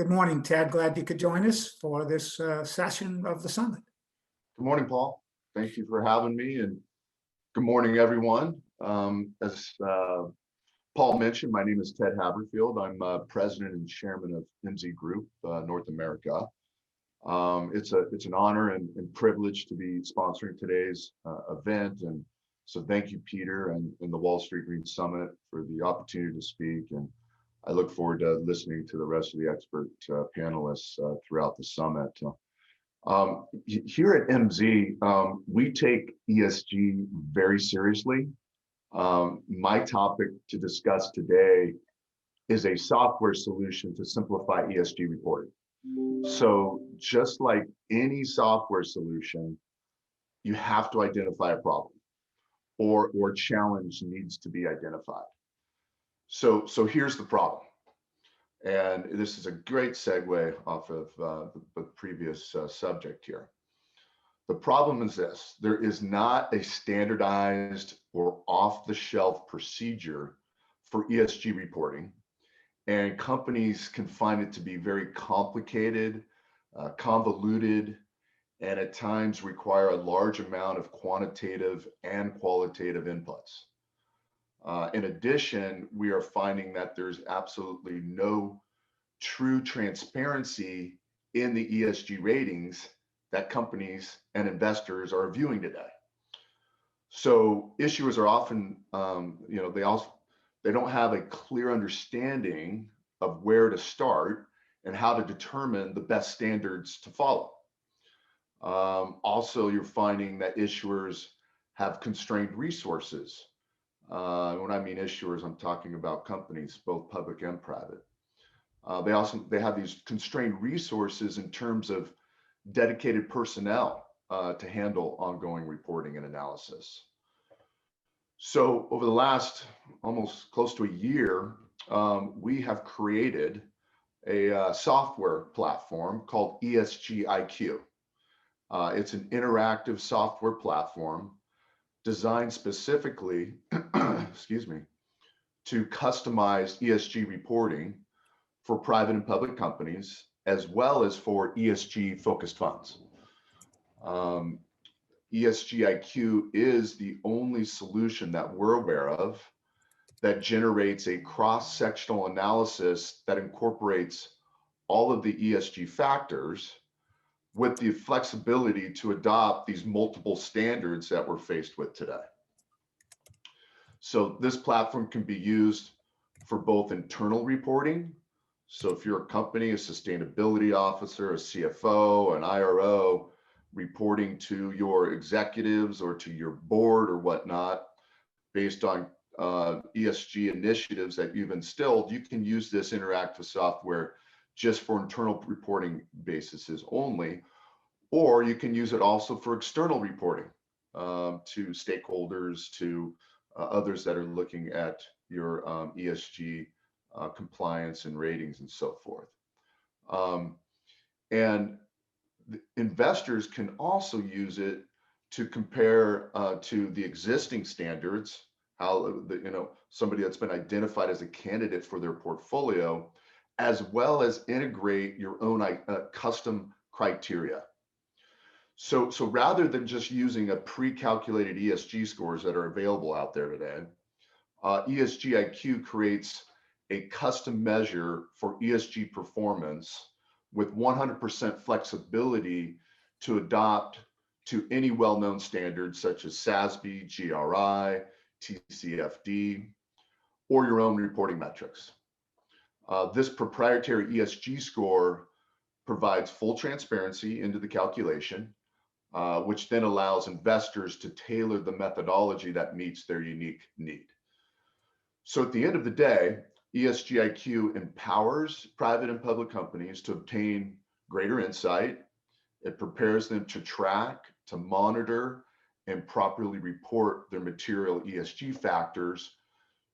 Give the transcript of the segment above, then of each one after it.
Good morning, Ted. Glad you could join us for this session of the summit. Good morning, Paul. Thank you for having me, and good morning, everyone. As Paul mentioned, my name is Ted Haberfield. I'm president and chairman of ESG Group North America. It's an honor and privilege to be sponsoring today's event, and so thank you, Peter, and the Wall Street Green Summit for the opportunity to speak. And I look forward to listening to the rest of the expert panelists throughout the summit. Here at MZ, we take ESG very seriously. My topic to discuss today is a software solution to simplify ESG reporting. So just like any software solution, you have to identify a problem or challenge needs to be identified. So here's the problem. And this is a great segue off of the previous subject here. The problem is this: there is not a standardized or off-the-shelf procedure for ESG reporting, and companies can find it to be very complicated, convoluted, and at times require a large amount of quantitative and qualitative inputs. In addition, we are finding that there's absolutely no true transparency in the ESG ratings that companies and investors are viewing today. So issuers are often, they don't have a clear understanding of where to start and how to determine the best standards to follow. Also, you're finding that issuers have constrained resources. When I mean issuers, I'm talking about companies, both public and private. They have these constrained resources in terms of dedicated personnel to handle ongoing reporting and analysis. So over the last almost close to a year, we have created a software platform called ESG IQ. It's an interactive software platform designed specifically, excuse me, to customize ESG reporting for private and public companies, as well as for ESG focused funds. ESG IQ is the only solution that we're aware of that generates a cross-sectional analysis that incorporates all of the ESG factors with the flexibility to adopt these multiple standards that we're faced with today. So this platform can be used for both internal reporting. So if you're a company, a sustainability officer, a CFO, an IRO, reporting to your executives or to your board or whatnot, based on ESG initiatives that you've instilled, you can use this interactive software just for internal reporting bases only, or you can use it also for external reporting to stakeholders, to others that are looking at your ESG compliance and ratings and so forth. And investors can also use it to compare to the existing standards, how somebody that's been identified as a candidate for their portfolio, as well as integrate your own custom criteria. So rather than just using a pre-calculated ESG scores that are available out there today, ESG IQ creates a custom measure for ESG performance with 100% flexibility to adopt to any well-known standards such as SASB, GRI, TCFD, or your own reporting metrics. This proprietary ESG score provides full transparency into the calculation, which then allows investors to tailor the methodology that meets their unique need. So at the end of the day, ESG IQ empowers private and public companies to obtain greater insight. It prepares them to track, to monitor, and properly report their material ESG factors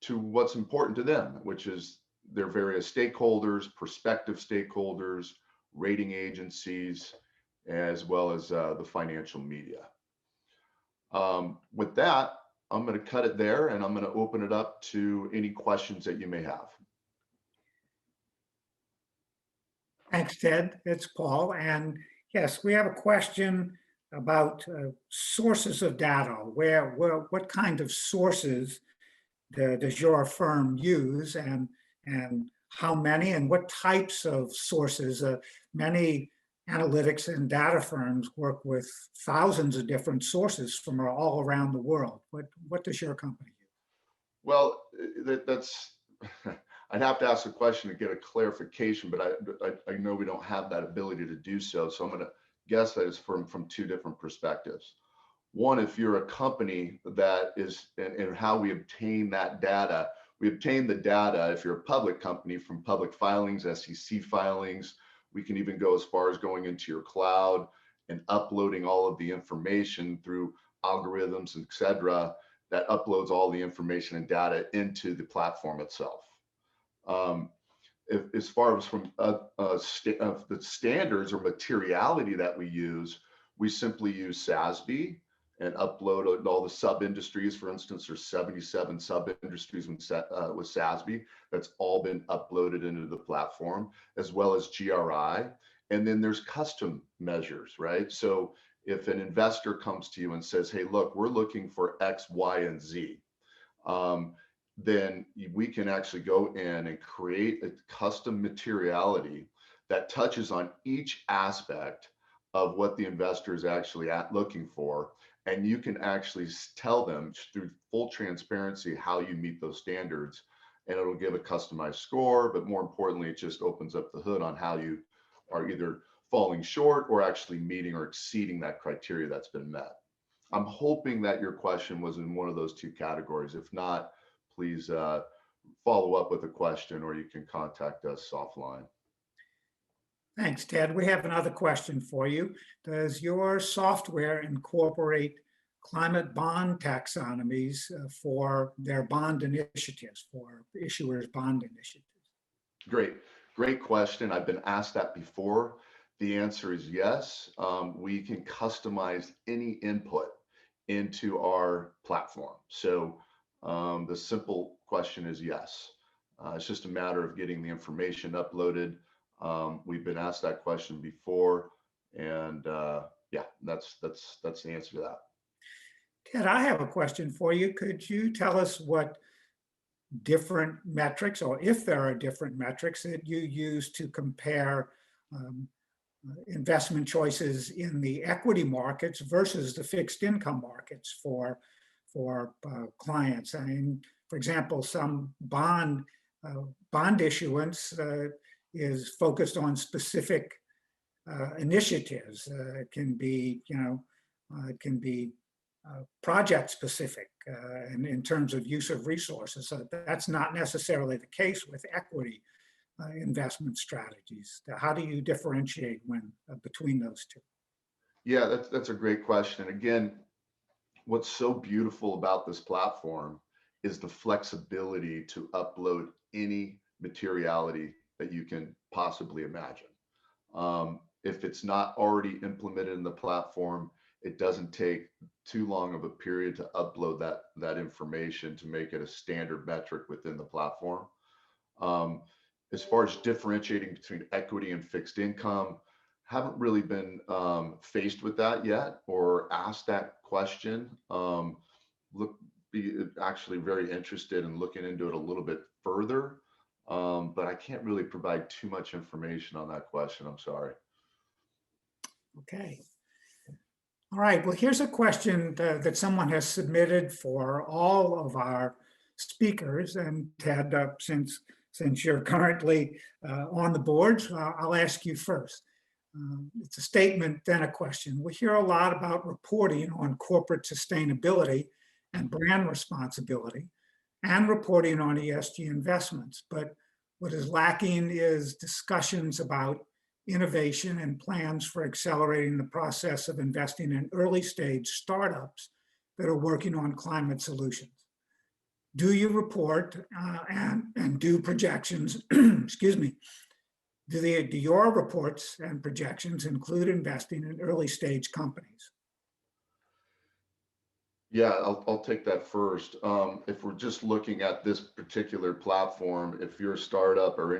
to what's important to them, which is their various stakeholders, prospective stakeholders, rating agencies, as well as the financial media. With that, I'm going to cut it there, and I'm going to open it up to any questions that you may have. Thanks, Ted. It's Paul. And yes, we have a question about sources of data. What kind of sources does your firm use, and how many, and what types of sources? Many analytics and data firms work with thousands of different sources from all around the world. What does your company use? Well, that's, I'd have to ask a question to get a clarification, but I know we don't have that ability to do so. So I'm going to guess that it's from two different perspectives. One, if you're a company that is, and how we obtain that data, we obtain the data, if you're a public company, from public filings, SEC filings. We can even go as far as going into your cloud and uploading all of the information through algorithms, et cetera, that uploads all the information and data into the platform itself. As far as from the standards or materiality that we use, we simply use SASB and upload all the sub-industries. For instance, there's 77 sub-industries with SASB. That's all been uploaded into the platform, as well as GRI. And then there's custom measures, right? So if an investor comes to you and says, hey, look, we're looking for X, Y, and Z, then we can actually go in and create a custom materiality that touches on each aspect of what the investor is actually looking for. And you can actually tell them through full transparency how you meet those standards, and it'll give a customized score. But more importantly, it just opens up the hood on how you are either falling short or actually meeting or exceeding that criteria that's been met. I'm hoping that your question was in one of those two categories. If not, please follow up with a question, or you can contact us offline. Thanks, Ted. We have another question for you. Does your software incorporate climate bond taxonomies for their bond initiatives, for issuers' bond initiatives? Great question. I've been asked that before. The answer is yes. We can customize any input into our platform. So the simple question is yes. It's just a matter of getting the information uploaded. We've been asked that question before, and yeah, that's the answer to that. Ted, I have a question for you. Could you tell us what different metrics, or if there are different metrics that you use to compare investment choices in the equity markets versus the fixed income markets for clients? I mean, for example, some bond issuance is focused on specific initiatives. It can be, it can be project specific in terms of use of resources. So that's not necessarily the case with equity investment strategies. How do you differentiate between those two? Yeah, that's a great question. Again, what's so beautiful about this platform is the flexibility to upload any materiality that you can possibly imagine. If it's not already implemented in the platform, it doesn't take too long of a period to upload that information to make it a standard metric within the platform. As far as differentiating between equity and fixed income, haven't really been faced with that yet or asked that question. Be actually very interested in looking into it a little bit further, but I can't really provide too much information on that question. I'm sorry. Okay. All right. Well, here's a question that someone has submitted for all of our speakers. And Ted, since you're currently on the board, I'll ask you first. It's a statement, then a question. We hear a lot about reporting on corporate sustainability and brand responsibility, and reporting on ESG investments. But what is lacking is discussions about innovation and plans for accelerating the process of investing in early stage startups that are working on climate solutions. Do you report and do projections, excuse me, do your reports and projections include investing in early stage companies? Yeah, I'll take that first. If we're just looking at this particular platform, if you're a startup or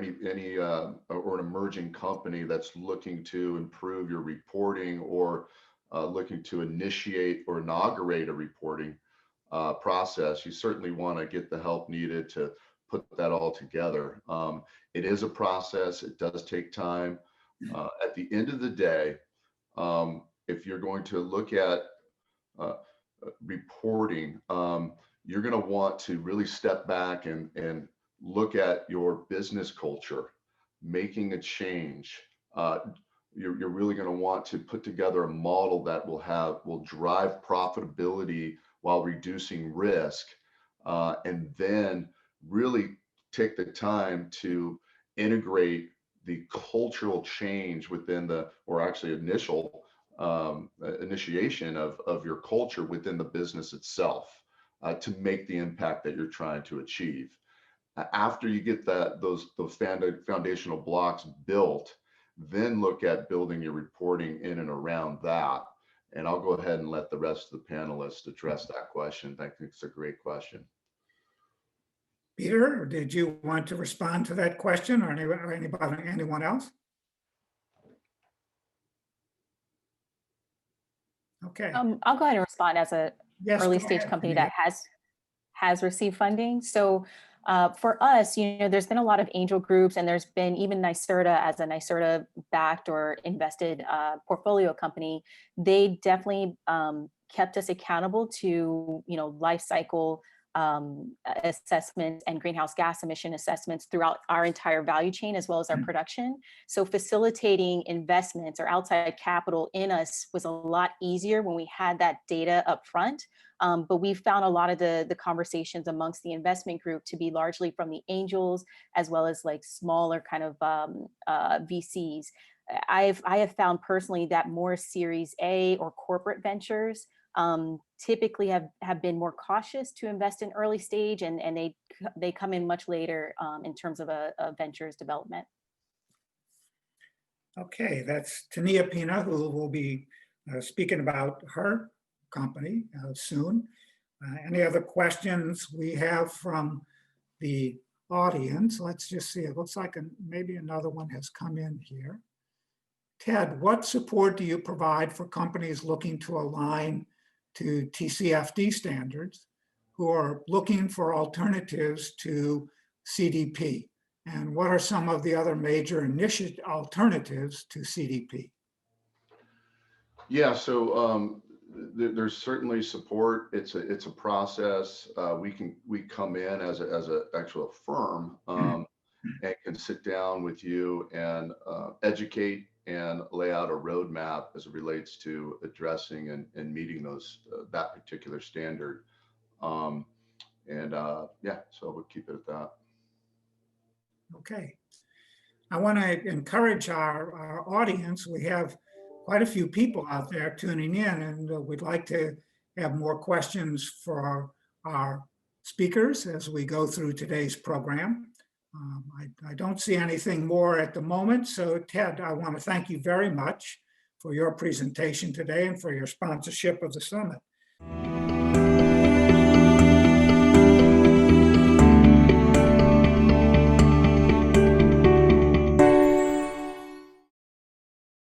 or an emerging company that's looking to improve your reporting or looking to initiate or inaugurate a reporting process, you certainly want to get the help needed to put that all together. It is a process. It does take time. At the end of the day, if you're going to look at uh, reporting, you're going to want to really step back and look at your business culture, making a change. You're really going to want to put together a model that will drive profitability while reducing risk, and then really take the time to integrate the cultural change within or actually initiation of your culture within the business itself, to make the impact that you're trying to achieve. After you get those foundational blocks built, then look at building your reporting in and around that. And I'll go ahead and let the rest of the panelists address that question. I think it's a great question. Peter, did you want to respond to that question, or anyone else? Okay. I'll go ahead and respond as a Yes, early go stage ahead, company Tania. that has received funding. So for us, there's been a lot of angel groups, and there's been even NYSERDA as a NYSERDA backed or invested portfolio company. They definitely kept us accountable to life cycle assessments and greenhouse gas emission assessments throughout our entire value chain, as well as our production. So facilitating investments or outside capital in us was a lot easier when we had that data up front. But we found a lot of the conversations amongst the investment group to be largely from the angels, as well as like smaller kind of VCs. I have found personally that more Series A or corporate ventures typically have been more cautious to invest in early stage, and they come in much later in terms of a venture's development. Okay, that's Tania Pina, who will be speaking about her company soon. Any other questions we have from the audience? Let's just see. It looks like maybe another one has come in here. Ted, what support do you provide for companies looking to align to TCFD standards who are looking for alternatives to CDP? And what are some of the other major alternatives to CDP? Yeah, so there's certainly support. It's a process. We come in as a actual firm and can sit down with you and educate and lay out a roadmap as it relates to addressing and meeting that particular standard. Yeah, so we'll keep it at that. Okay. I want to encourage our audience. We have quite a few people out there tuning in, and we'd like to have more questions for our speakers as we go through today's program. I don't see anything more at the moment. So Ted, I want to thank you very much for your presentation today and for your sponsorship of the summit.